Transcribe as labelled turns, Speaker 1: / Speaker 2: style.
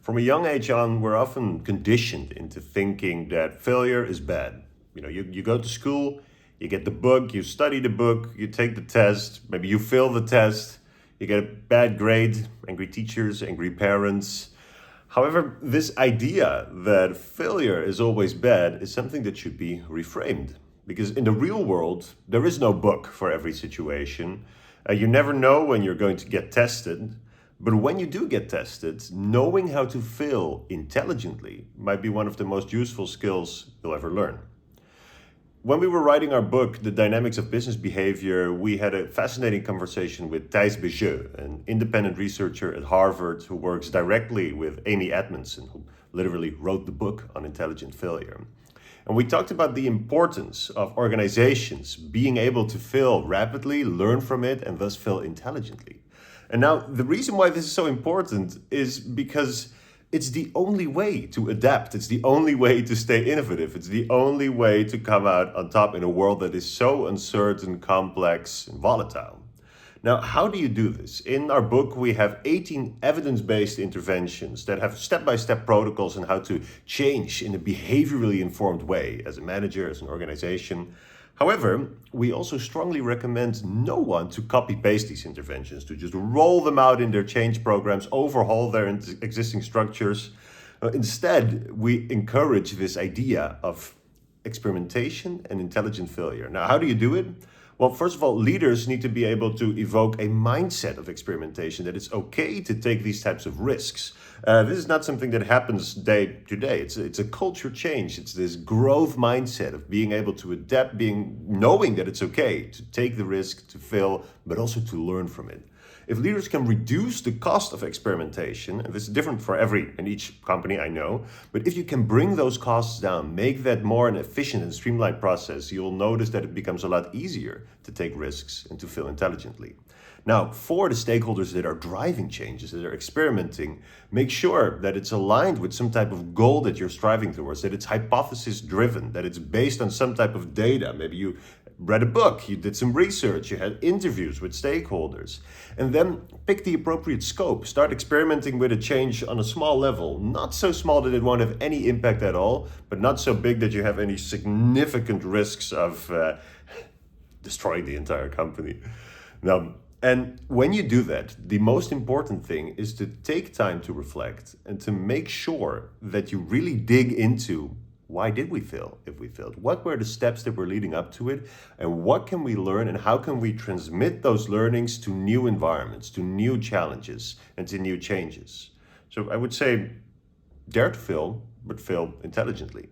Speaker 1: From a young age on, we're often conditioned into thinking that failure is bad. You go to school, you get the book, you study the book, you take the test, maybe you fail the test, you get a bad grade, angry teachers, angry parents. However, this idea that failure is always bad is something that should be reframed. Because in the real world, there is no book for every situation. You never know when you're going to get tested. But when you do get tested, knowing how to fail intelligently might be one of the most useful skills you'll ever learn. When we were writing our book, The Dynamics of Business Behavior, we had a fascinating conversation with Thijs Béjeux, an independent researcher at Harvard who works directly with Amy Edmondson, who literally wrote the book on intelligent failure. And we talked about the importance of organizations being able to fail rapidly, learn from it, and thus fail intelligently. And now the reason why this is so important is because it's the only way to adapt. It's the only way to stay innovative. It's the only way to come out on top in a world that is so uncertain, complex, and volatile. Now, how do you do this? In our book, we have 18 evidence-based interventions that have step-by-step protocols on how to change in a behaviorally informed way as a manager, as an organization. However, we also strongly recommend no one to copy-paste these interventions, to just roll them out in their change programs, overhaul their existing structures. Instead, we encourage this idea of experimentation and intelligent failure. Now, how do you do it? Well, first of all, leaders need to be able to evoke a mindset of experimentation, that it's okay to take these types of risks. This is not something that happens day to day. It's a culture change. It's this growth mindset of being able to adapt, knowing that it's okay to take the risk, to fail, but also to learn from it. If leaders can reduce the cost of experimentation, and this is different for each company I know, but if you can bring those costs down, make that more an efficient and streamlined process, you'll notice that it becomes a lot easier to take risks and to fail intelligently. Now, for the stakeholders that are driving changes, that are experimenting, make sure that it's aligned with some type of goal that you're striving towards, that it's hypothesis driven, that it's based on some type of data. Maybe you read a book, you did some research, you had interviews with stakeholders, and then pick the appropriate scope. Start experimenting with a change on a small level, not so small that it won't have any impact at all, but not so big that you have any significant risks of destroying the entire company. Now, and when you do that, the most important thing is to take time to reflect and to make sure that you really dig into why did we fail if we failed? What were the steps that were leading up to it? And what can we learn and how can we transmit those learnings to new environments, to new challenges, and to new changes? So I would say, dare to fail, but fail intelligently.